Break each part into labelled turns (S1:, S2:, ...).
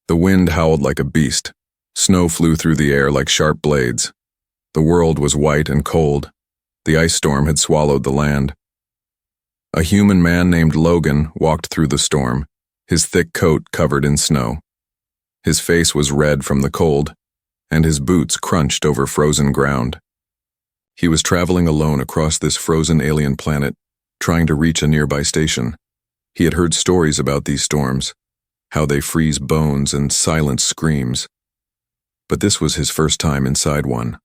S1: The wind howled like a beast. Snow flew through the air like sharp blades. The world was white and cold. The ice storm had swallowed the land. A human man named Logan walked through the storm, his thick coat covered in snow. His face was red from the cold, and his boots crunched over frozen ground. He was traveling alone across this frozen alien planet, trying to reach a nearby station. He had heard stories about these storms, how they freeze bones and silence screams. But this was his first time inside one.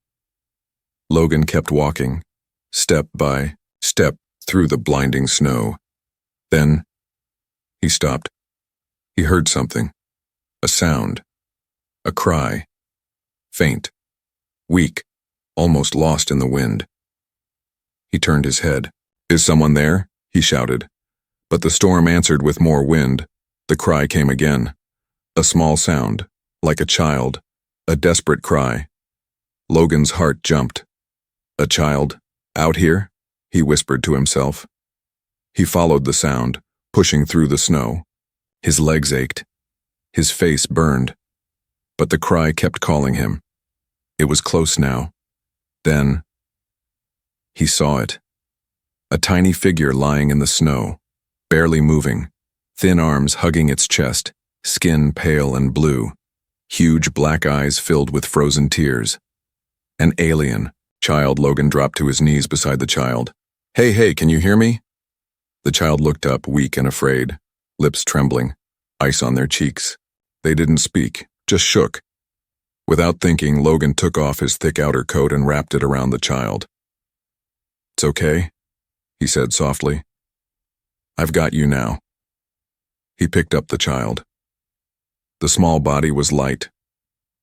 S1: Logan kept walking, step by step through the blinding snow. Then, he stopped. He heard something. A sound. A cry. Faint. Weak. Almost lost in the wind. He turned his head. "Is someone there?" he shouted. But the storm answered with more wind. The cry came again. A small sound, like a child, a desperate cry. Logan's heart jumped. A child? Out here? He whispered to himself. He followed the sound, pushing through the snow. His legs ached. His face burned. But the cry kept calling him. It was close now. Then, he saw it. A tiny figure lying in the snow, barely moving, thin arms hugging its chest, skin pale and blue, huge black eyes filled with frozen tears. An alien. Logan dropped to his knees beside the child. Hey, can you hear me?" The child looked up, weak and afraid, lips trembling, ice on their cheeks. They didn't speak, just shook. Without thinking, Logan took off his thick outer coat and wrapped it around the child. "It's okay," he said softly. "I've got you now." He picked up the child. The small body was light,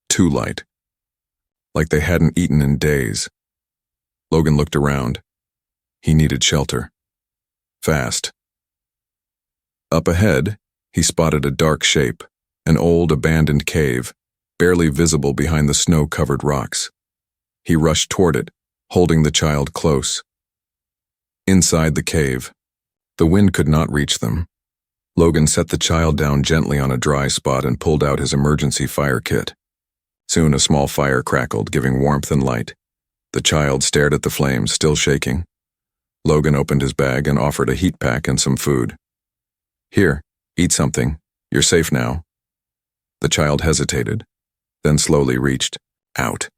S1: too light, like they hadn't eaten in days. Logan looked around. He needed shelter. Fast. Up ahead, he spotted a dark shape, an old abandoned cave, barely visible behind the snow-covered rocks. He rushed toward it, holding the child close. Inside the cave, the wind could not reach them. Logan set the child down gently on a dry spot and pulled out his emergency fire kit. Soon a small fire crackled, giving warmth and light. The child stared at the flames, still shaking. Logan opened his bag and offered a heat pack and some food. "Here, eat something. You're safe now." The child hesitated, then slowly reached out.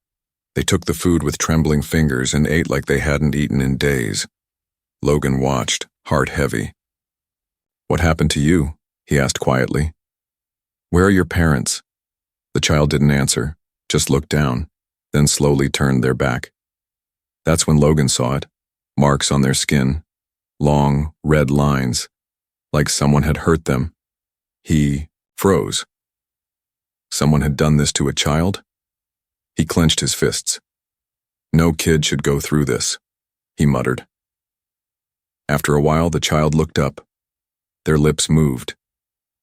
S1: They took the food with trembling fingers and ate like they hadn't eaten in days. Logan watched, heart heavy. "What happened to you?" he asked quietly. "Where are your parents?" The child didn't answer, just looked down, then slowly turned their back. That's when Logan saw it, marks on their skin, long, red lines, like someone had hurt them. He froze. Someone had done this to a child? He clenched his fists. "No kid should go through this," he muttered. After a while, the child looked up. Their lips moved.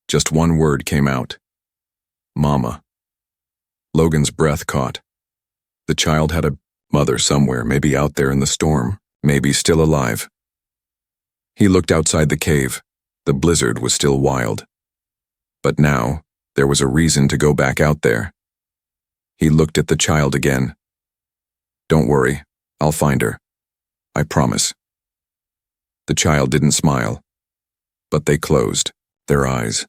S1: Just one word came out. "Mama." Logan's breath caught. The child had a mother somewhere, maybe out there in the storm, maybe still alive. He looked outside the cave. The blizzard was still wild. But now, there was a reason to go back out there. He looked at the child again. "Don't worry, I'll find her. I promise." The child didn't smile, but they closed their eyes.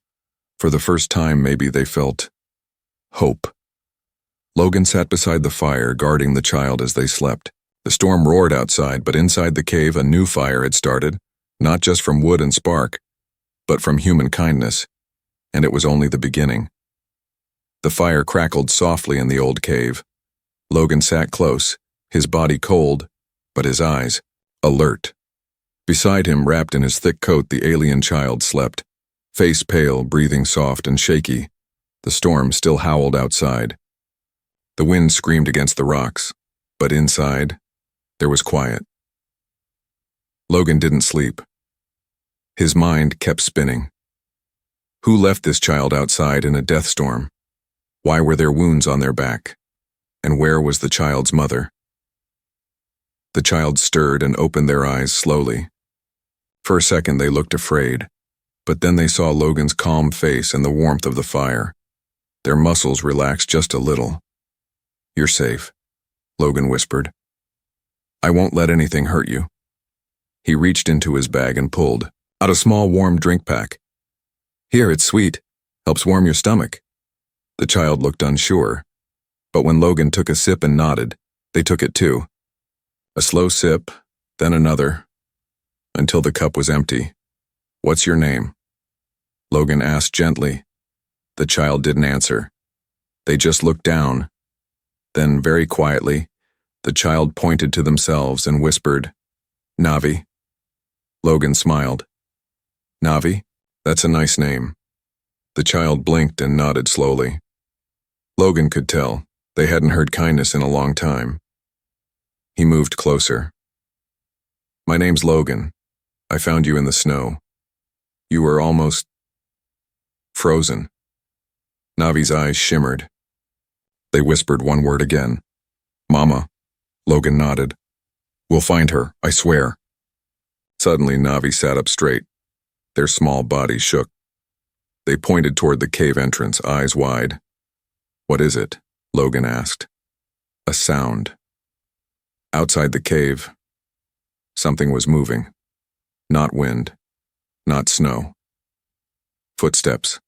S1: For the first time, maybe they felt hope. Logan sat beside the fire, guarding the child as they slept. The storm roared outside, but inside the cave a new fire had started, not just from wood and spark, but from human kindness, and it was only the beginning. The fire crackled softly in the old cave. Logan sat close, his body cold, but his eyes alert. Beside him, wrapped in his thick coat, the alien child slept, face pale, breathing soft and shaky. The storm still howled outside. The wind screamed against the rocks, but inside, there was quiet. Logan didn't sleep. His mind kept spinning. Who left this child outside in a death storm? Why were there wounds on their back? And where was the child's mother? The child stirred and opened their eyes slowly. For a second they looked afraid, but then they saw Logan's calm face and the warmth of the fire. Their muscles relaxed just a little. "You're safe," Logan whispered. "I won't let anything hurt you." He reached into his bag and pulled out a small warm drink pack. "Here, it's sweet. Helps warm your stomach." The child looked unsure, but when Logan took a sip and nodded, they took it too. A slow sip, then another, until the cup was empty. "What's your name?" Logan asked gently. The child didn't answer. They just looked down. Then, very quietly, the child pointed to themselves and whispered, "Navi." Logan smiled. "Navi? That's a nice name." The child blinked and nodded slowly. Logan could tell they hadn't heard kindness in a long time. He moved closer. "My name's Logan. I found you in the snow. You were almost frozen." Navi's eyes shimmered. They whispered one word again. "Mama." Logan nodded. "We'll find her, I swear." Suddenly, Navi sat up straight. Their small bodies shook. They pointed toward the cave entrance, eyes wide. "What is it?" Logan asked. A sound. Outside the cave, something was moving. Not wind, not snow. Footsteps.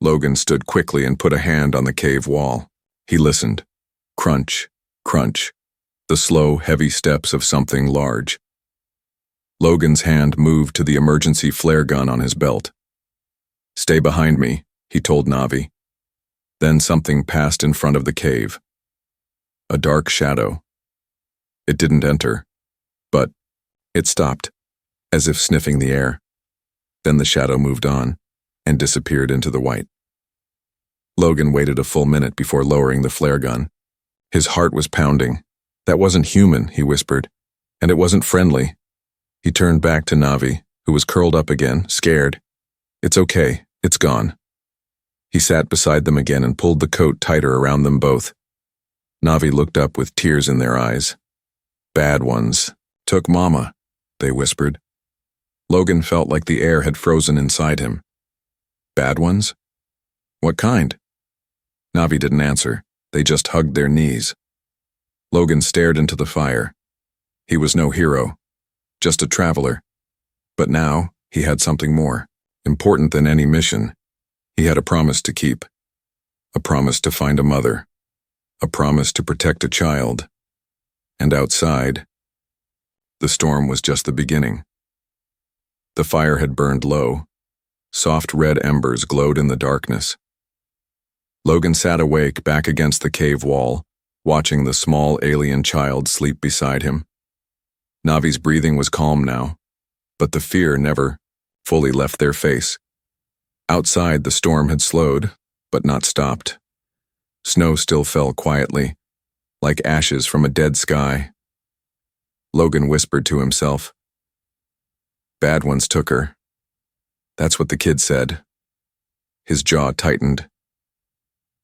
S1: Logan stood quickly and put a hand on the cave wall. He listened. Crunch, crunch. The slow, heavy steps of something large. Logan's hand moved to the emergency flare gun on his belt. "Stay behind me," he told Navi. Then something passed in front of the cave. A dark shadow. It didn't enter, but it stopped, as if sniffing the air. Then the shadow moved on and disappeared into the white. Logan waited a full minute before lowering the flare gun. His heart was pounding. "That wasn't human," he whispered, "and it wasn't friendly." He turned back to Navi, who was curled up again, scared. "It's okay, it's gone." He sat beside them again and pulled the coat tighter around them both. Navi looked up with tears in their eyes. "Bad ones took Mama," they whispered. Logan felt like the air had frozen inside him. "Bad ones? What kind?" Navi didn't answer. They just hugged their knees. Logan stared into the fire. He was no hero, just a traveler. But now he had something more, important than any mission. He had a promise to keep. A promise to find a mother. A promise to protect a child. And outside, the storm was just the beginning. The fire had burned low. Soft red embers glowed in the darkness. Logan sat awake back against the cave wall, watching the small alien child sleep beside him. Navi's breathing was calm now, but the fear never fully left their face. Outside, the storm had slowed, but not stopped. Snow still fell quietly, like ashes from a dead sky. Logan whispered to himself, "Bad ones took her." That's what the kid said. His jaw tightened.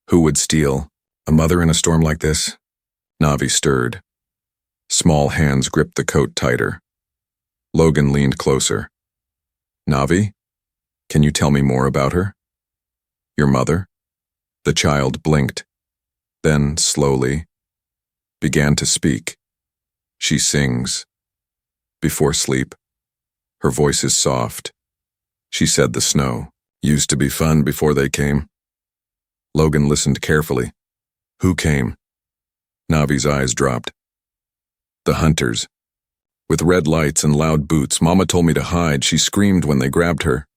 S1: Who would steal a mother in a storm like this? Navi stirred. Small hands gripped the coat tighter. Logan leaned closer. "Navi, can you tell me more about her? Your mother?" The child blinked, then slowly began to speak. "She sings before sleep. Her voice is soft. She said the snow used to be fun before they came." Logan listened carefully. "Who came?" Navi's eyes dropped. "The hunters. With red lights and loud boots. Mama told me to hide. She screamed when they grabbed her."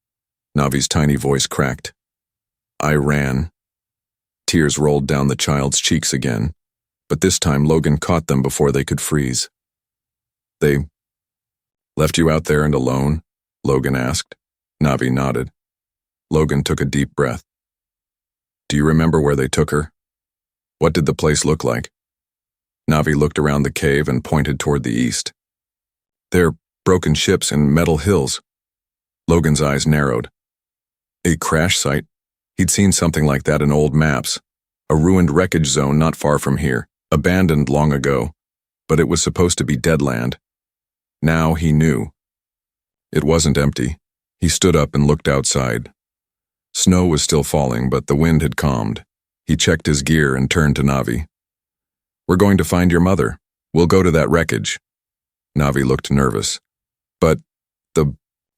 S1: Navi's tiny voice cracked. "I ran." Tears rolled down the child's cheeks again, but this time Logan caught them before they could freeze. "They left you out there and alone?" Logan asked. Navi nodded. Logan took a deep breath. "Do you remember where they took her? What did the place look like?" Navi looked around the cave and pointed toward the east. "They're broken ships and metal hills." Logan's eyes narrowed. A crash site? He'd seen something like that in old maps. A ruined wreckage zone not far from here, abandoned long ago, but it was supposed to be dead land. Now he knew. It wasn't empty. He stood up and looked outside. Snow was still falling, but the wind had calmed. He checked his gear and turned to Navi. "We're going to find your mother. We'll go to that wreckage." Navi looked nervous. "But the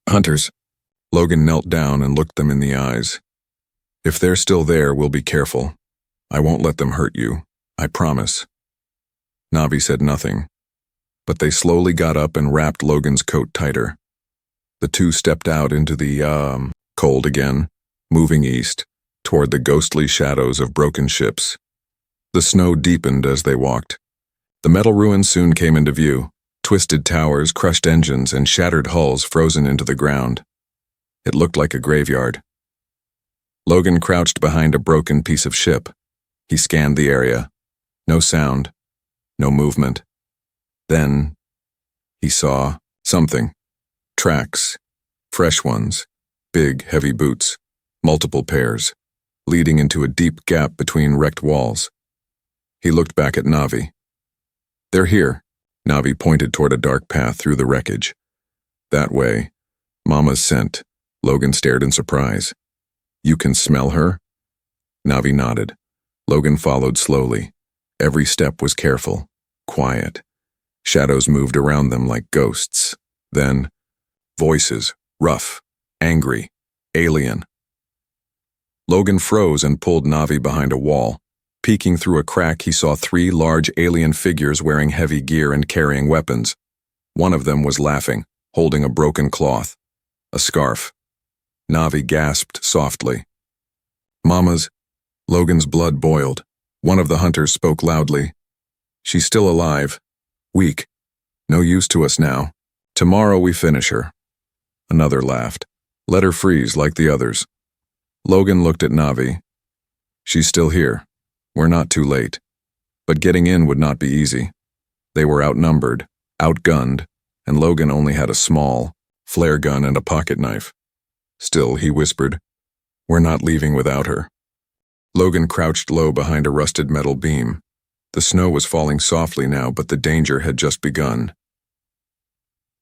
S1: hunters." Logan knelt down and looked them in the eyes. "If they're still there, we'll be careful. I won't let them hurt you. I promise." Navi said nothing, but they slowly got up and wrapped Logan's coat tighter. The two stepped out into the, cold again, moving east, toward the ghostly shadows of broken ships. The snow deepened as they walked. The metal ruins soon came into view, twisted towers, crushed engines, and shattered hulls frozen into the ground. It looked like a graveyard. Logan crouched behind a broken piece of ship. He scanned the area. No sound, no movement. Then he saw something. Tracks, fresh ones, big, heavy boots, multiple pairs, leading into a deep gap between wrecked walls. He looked back at Navi. "They're here." Navi pointed toward a dark path through the wreckage. "That way. Mama's scent." Logan stared in surprise. "You can smell her?" Navi nodded. Logan followed slowly. Every step was careful, quiet. Shadows moved around them like ghosts. Then, voices, rough, angry, alien. Logan froze and pulled Navi behind a wall. Peeking through a crack, he saw 3 large alien figures wearing heavy gear and carrying weapons. One of them was laughing, holding a broken cloth, a scarf. Navi gasped softly. "Mama's..." Logan's blood boiled. One of the hunters spoke loudly. "She's still alive. Weak. No use to us now. Tomorrow we finish her." Another laughed. "Let her freeze like the others." Logan looked at Navi. "She's still here. We're not too late. But getting in would not be easy." They were outnumbered, outgunned, and Logan only had a small flare gun and a pocket knife. Still, he whispered, "We're not leaving without her." Logan crouched low behind a rusted metal beam. The snow was falling softly now, but the danger had just begun.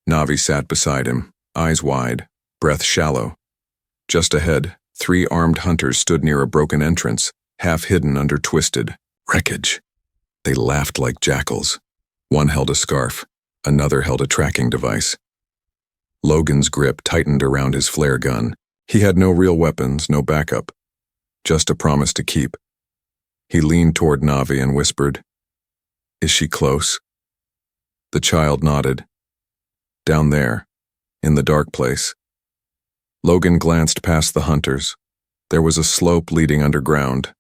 S1: Navi sat beside him, eyes wide, breath shallow. Just ahead, 3 armed hunters stood near a broken entrance, half hidden under twisted wreckage. They laughed like jackals. One held a scarf, another held a tracking device. Logan's grip tightened around his flare gun. He had no real weapons, no backup. Just a promise to keep. He leaned toward Navi and whispered, "Is she close?" The child nodded. "Down there, in the dark place." Logan glanced past the hunters. There was a slope leading underground,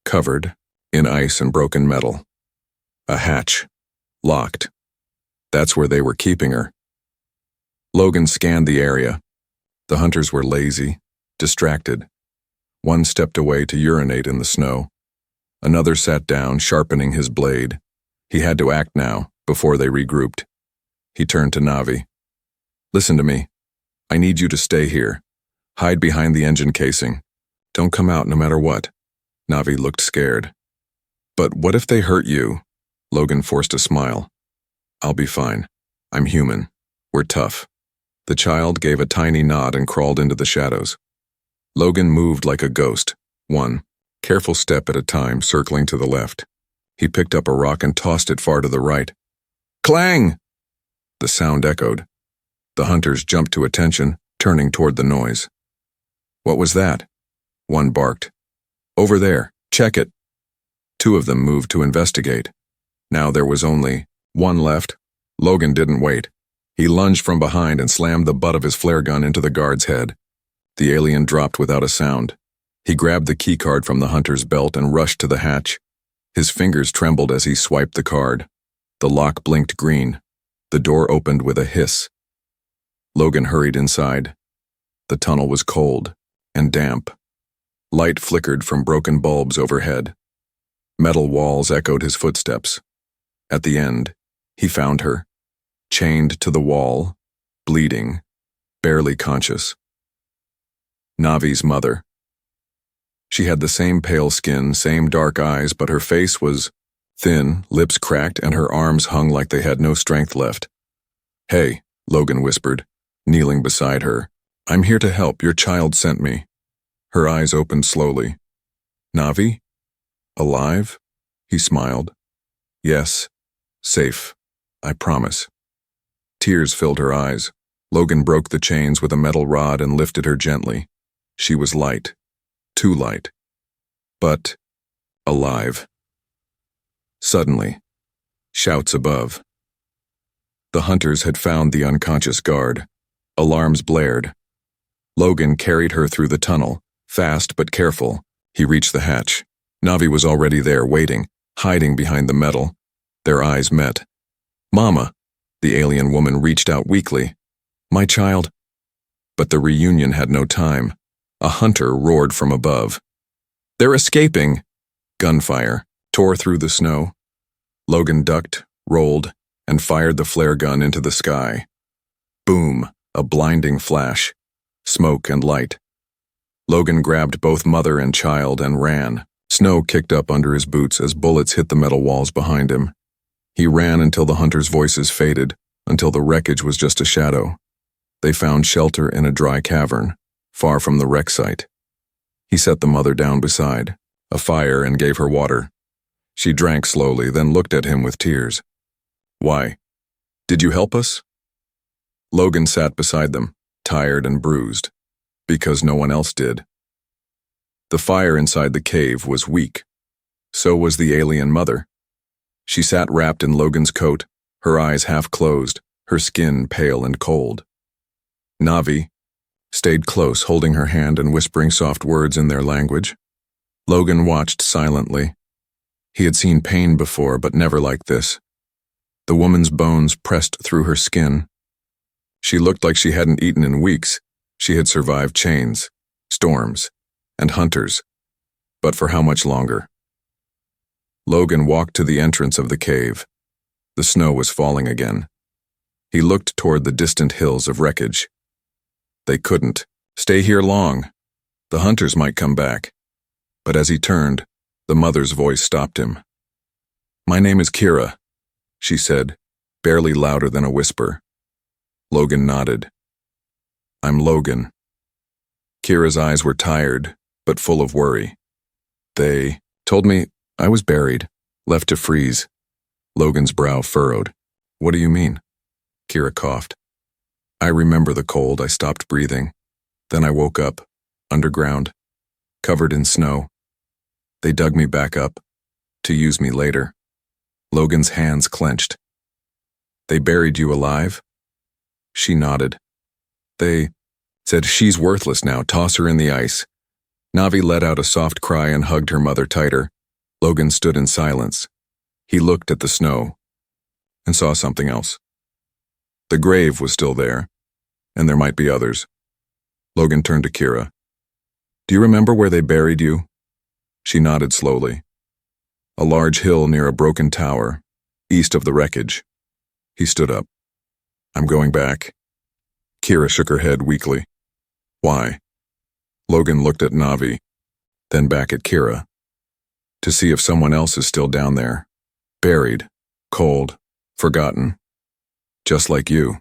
S1: covered in ice and broken metal. A hatch, locked. That's where they were keeping her. Logan scanned the area. The hunters were lazy, distracted. One stepped away to urinate in the snow. Another sat down, sharpening his blade. He had to act now, before they regrouped. He turned to Navi. "Listen to me. I need you to stay here. Hide behind the engine casing. Don't come out no matter what." Navi looked scared. "But what if they hurt you?" Logan forced a smile. "I'll be fine. I'm human. We're tough." The child gave a tiny nod and crawled into the shadows. Logan moved like a ghost, one careful step at a time, circling to the left. He picked up a rock and tossed it far to the right. Clang! The sound echoed. The hunters jumped to attention, turning toward the noise. "What was that?" One barked. "Over there, check it." 2 of them moved to investigate. Now there was only one left. Logan didn't wait. He lunged from behind and slammed the butt of his flare gun into the guard's head. The alien dropped without a sound. He grabbed the keycard from the hunter's belt and rushed to the hatch. His fingers trembled as he swiped the card. The lock blinked green. The door opened with a hiss. Logan hurried inside. The tunnel was cold and damp. Light flickered from broken bulbs overhead. Metal walls echoed his footsteps. At the end, he found her, chained to the wall, bleeding, barely conscious. Navi's mother. She had the same pale skin, same dark eyes, but her face was thin, lips cracked, and her arms hung like they had no strength left. "Hey," Logan whispered, kneeling beside her. "I'm here to help. Your child sent me." Her eyes opened slowly. Navi? Alive? He smiled. Yes. Safe. I promise. Tears filled her eyes. Logan broke the chains with a metal rod and lifted her gently. She was light. Too light. But alive. Suddenly, shouts above. The hunters had found the unconscious guard. Alarms blared. Logan carried her through the tunnel, fast but careful. He reached the hatch. Navi was already there, waiting, hiding behind the metal. Their eyes met. Mama! The alien woman reached out weakly. My child. But the reunion had no time. A hunter roared from above. They're escaping! Gunfire tore through the snow. Logan ducked, rolled, and fired the flare gun into the sky. Boom! A blinding flash. Smoke and light. Logan grabbed both mother and child and ran. Snow kicked up under his boots as bullets hit the metal walls behind him. He ran until the hunters' voices faded, until the wreckage was just a shadow. They found shelter in a dry cavern, far from the wreck site. He set the mother down beside a fire and gave her water. She drank slowly, then looked at him with tears. Why? Did you help us? Logan sat beside them, tired and bruised, because no one else did. The fire inside the cave was weak. So was the alien mother. She sat wrapped in Logan's coat, her eyes half closed, her skin pale and cold. Navi stayed close, holding her hand and whispering soft words in their language. Logan watched silently. He had seen pain before, but never like this. The woman's bones pressed through her skin. She looked like she hadn't eaten in weeks. She had survived chains, storms, and hunters. But for how much longer? Logan walked to the entrance of the cave. The snow was falling again. He looked toward the distant hills of wreckage. They couldn't stay here long. The hunters might come back. But as he turned, the mother's voice stopped him. My name is Kira, she said, barely louder than a whisper. Logan nodded. I'm Logan. Kira's eyes were tired, but full of worry. They told me I was buried, left to freeze. Logan's brow furrowed. What do you mean? Kira coughed. I remember the cold. I stopped breathing. Then I woke up, underground, covered in snow. They dug me back up, to use me later. Logan's hands clenched. They buried you alive? She nodded. They said she's worthless now, toss her in the ice. Navi let out a soft cry and hugged her mother tighter. Logan stood in silence. He looked at the snow and saw something else. The grave was still there, and there might be others. Logan turned to Kira. Do you remember where they buried you? She nodded slowly. A large hill near a broken tower, east of the wreckage. He stood up. I'm going back. Kira shook her head weakly. Why? Logan looked at Navi, then back at Kira. To see if someone else is still down there. Buried, cold, forgotten. Just like you.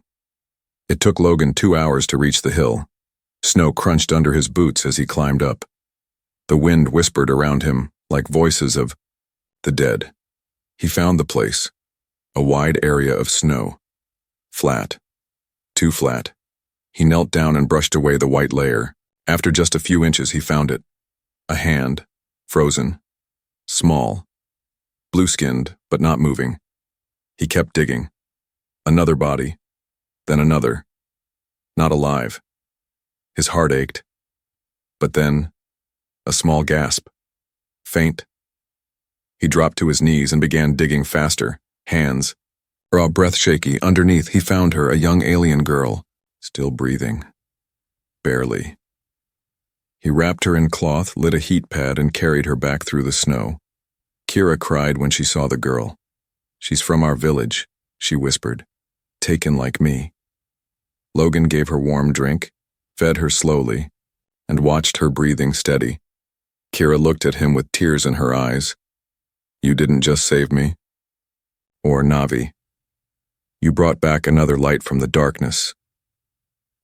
S1: It took Logan 2 hours to reach the hill. Snow crunched under his boots as he climbed up. The wind whispered around him like voices of the dead. He found the place. A wide area of snow. Flat. Too flat. He knelt down and brushed away the white layer. After just a few inches, he found it. A hand. Frozen. Small. Blue-skinned, but not moving. He kept digging. Another body. Then another. Not alive. His heart ached. But then, a small gasp. Faint. He dropped to his knees and began digging faster. Hands. Raw breath shaky. Underneath, he found her, a young alien girl. Still breathing. Barely. He wrapped her in cloth, lit a heat pad, and carried her back through the snow. Kira cried when she saw the girl. She's from our village, she whispered. Taken like me. Logan gave her warm drink, fed her slowly, and watched her breathing steady. Kira looked at him with tears in her eyes. You didn't just save me. Or Navi. You brought back another light from the darkness.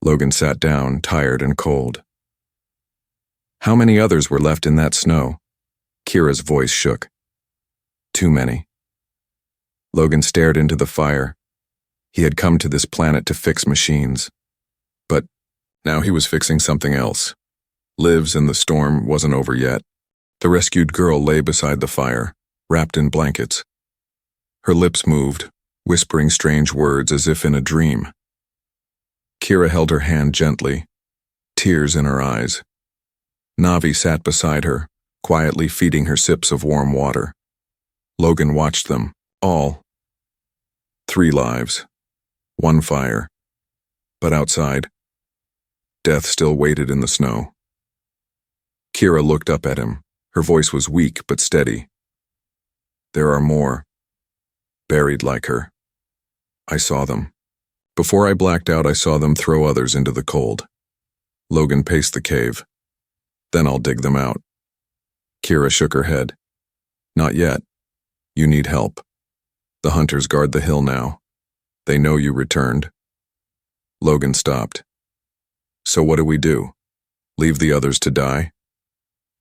S1: Logan sat down, tired and cold. How many others were left in that snow? Kira's voice shook. Too many. Logan stared into the fire. He had come to this planet to fix machines. But now he was fixing something else. Liv's and the storm wasn't over yet. The rescued girl lay beside the fire, wrapped in blankets. Her lips moved, whispering strange words as if in a dream. Kira held her hand gently, tears in her eyes. Navi sat beside her, quietly feeding her sips of warm water. Logan watched them, all. 3 lives, 1 fire. But outside, death still waited in the snow. Kira looked up at him. Her voice was weak but steady. There are more, buried like her. I saw them. Before I blacked out, I saw them throw others into the cold. Logan paced the cave. Then I'll dig them out. Kira shook her head. Not yet. You need help. The hunters guard the hill now. They know you returned. Logan stopped. So what do we do? Leave the others to die?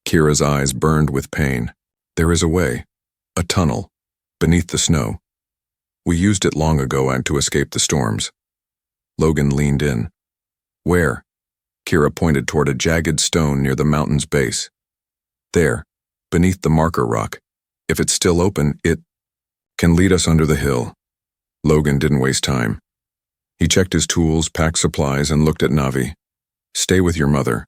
S1: Kira's eyes burned with pain. There is a way. A tunnel. Beneath the snow. We used it long ago and to escape the storms. Logan leaned in. Where? Kira pointed toward a jagged stone near the mountain's base. There, beneath the marker rock. If it's still open, it can lead us under the hill. Logan didn't waste time. He checked his tools, packed supplies, and looked at Navi. Stay with your mother.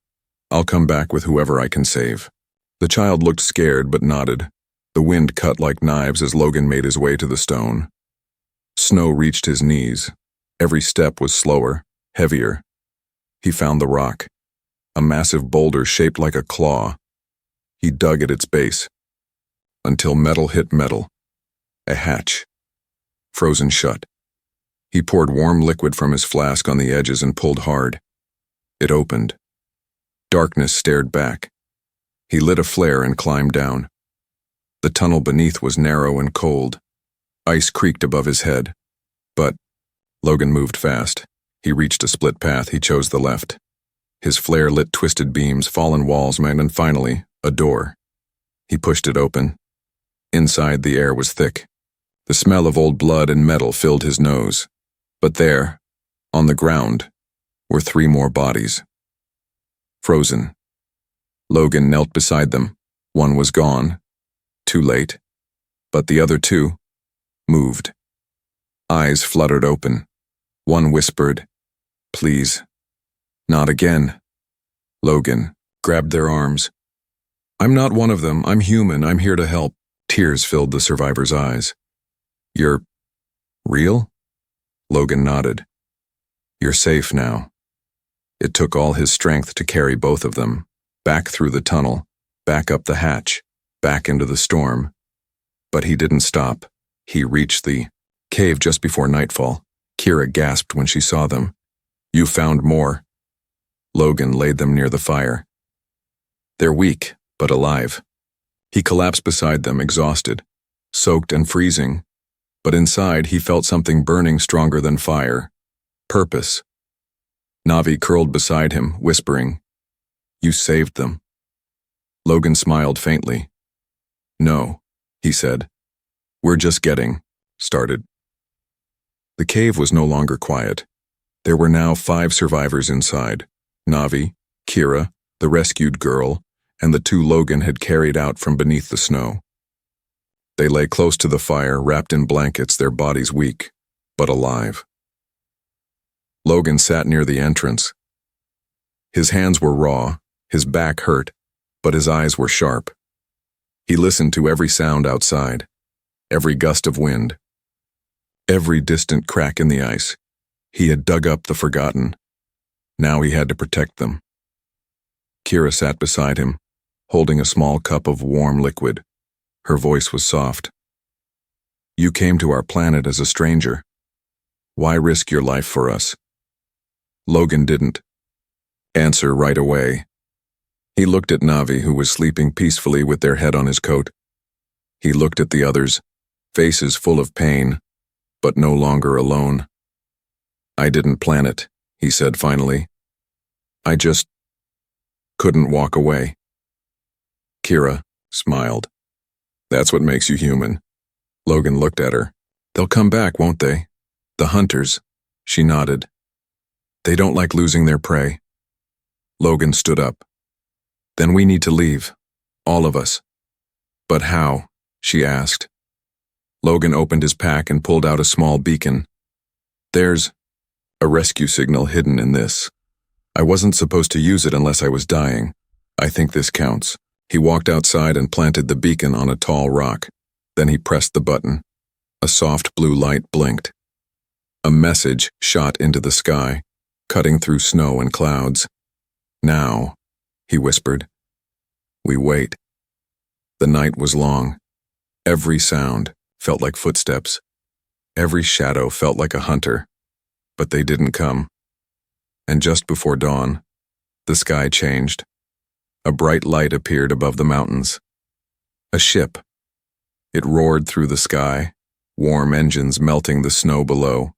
S1: I'll come back with whoever I can save. The child looked scared but nodded. The wind cut like knives as Logan made his way to the stone. Snow reached his knees. Every step was slower, heavier. He found the rock, a massive boulder shaped like a claw. He dug at its base, until metal hit metal. A hatch, frozen shut. He poured warm liquid from his flask on the edges and pulled hard. It opened. Darkness stared back. He lit a flare and climbed down. The tunnel beneath was narrow and cold. Ice creaked above his head. But Logan moved fast. He reached a split path. He chose the left. His flare lit twisted beams, fallen walls, and finally, a door. He pushed it open. Inside, the air was thick. The smell of old blood and metal filled his nose. But there, on the ground, were 3 more bodies. Frozen. Logan knelt beside them. One was gone. Too late. But the other 2 moved. Eyes fluttered open. One whispered, "Please." "Not again." Logan grabbed their arms. "I'm not one of them. I'm human. I'm here to help." Tears filled the survivor's eyes. "You're real?" Logan nodded. "You're safe now." It took all his strength to carry both of them, back through the tunnel, back up the hatch, back into the storm. But he didn't stop. He reached the cave just before nightfall. Kira gasped when she saw them. "You found more." Logan laid them near the fire. "They're weak, but alive." He collapsed beside them, exhausted, soaked and freezing. But inside, he felt something burning stronger than fire. Purpose. Navi curled beside him, whispering, "You saved them." Logan smiled faintly. "No," he said. "We're just getting started." The cave was no longer quiet. There were now 5 survivors inside. Navi, Kira, the rescued girl, and the 2 Logan had carried out from beneath the snow. They lay close to the fire, wrapped in blankets, their bodies weak, but alive. Logan sat near the entrance. His hands were raw, his back hurt, but his eyes were sharp. He listened to every sound outside, every gust of wind, every distant crack in the ice. He had dug up the forgotten. Now he had to protect them. Kira sat beside him, holding a small cup of warm liquid. Her voice was soft. "You came to our planet as a stranger. Why risk your life for us?" Logan didn't answer right away. He looked at Navi, who was sleeping peacefully with their head on his coat. He looked at the others, faces full of pain, but no longer alone. "I didn't plan it," he said finally. "I just couldn't walk away." Kira smiled. That's what makes you human. Logan looked at her. They'll come back, won't they? The hunters. She nodded. They don't like losing their prey. Logan stood up. Then we need to leave. All of us. But how? She asked. Logan opened his pack and pulled out a small beacon. There's a rescue signal hidden in this. I wasn't supposed to use it unless I was dying. I think this counts. He walked outside and planted the beacon on a tall rock. Then he pressed the button. A soft blue light blinked. A message shot into the sky, cutting through snow and clouds. Now, he whispered. We wait. The night was long. Every sound felt like footsteps. Every shadow felt like a hunter. But they didn't come. And just before dawn, the sky changed. A bright light appeared above the mountains. A ship. It roared through the sky, warm engines melting the snow below.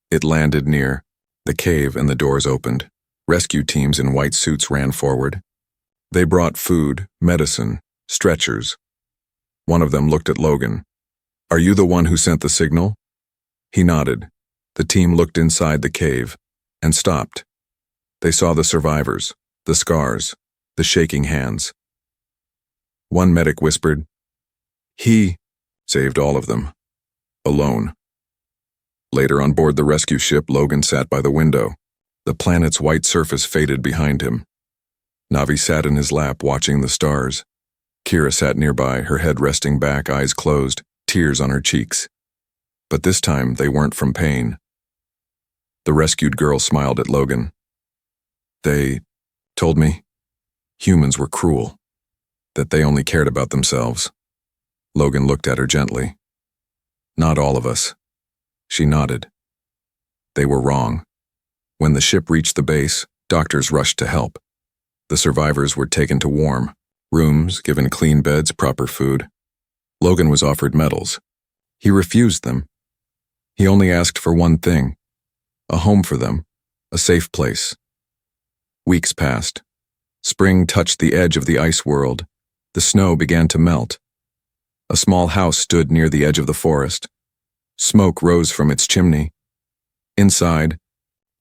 S1: It landed near the cave and the doors opened. Rescue teams in white suits ran forward. They brought food, medicine, stretchers. One of them looked at Logan. Are you the one who sent the signal? He nodded. The team looked inside the cave and stopped. They saw the survivors, the scars, the shaking hands. One medic whispered, He saved all of them. Alone. Later on board the rescue ship, Logan sat by the window. The planet's white surface faded behind him. Navi sat in his lap watching the stars. Kira sat nearby, her head resting back, eyes closed, tears on her cheeks. But this time they weren't from pain. The rescued girl smiled at Logan. They told me humans were cruel, that they only cared about themselves. Logan looked at her gently. Not all of us. She nodded. They were wrong. When the ship reached the base, doctors rushed to help. The survivors were taken to warm rooms, given clean beds, proper food. Logan was offered medals. He refused them. He only asked for one thing, a home for them, a safe place. Weeks passed. Spring touched the edge of the ice world. The snow began to melt. A small house stood near the edge of the forest. Smoke rose from its chimney. Inside,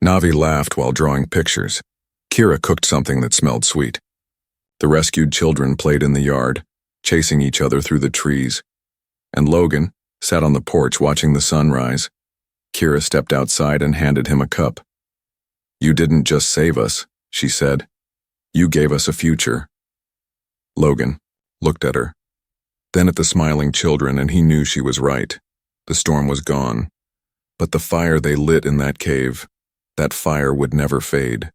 S1: Navi laughed while drawing pictures. Kira cooked something that smelled sweet. The rescued children played in the yard, chasing each other through the trees. And Logan sat on the porch watching the sun rise. Kira stepped outside and handed him a cup. You didn't just save us, she said. You gave us a future. Logan looked at her, then at the smiling children, and he knew she was right. The storm was gone, but the fire they lit in that cave, that fire would never fade.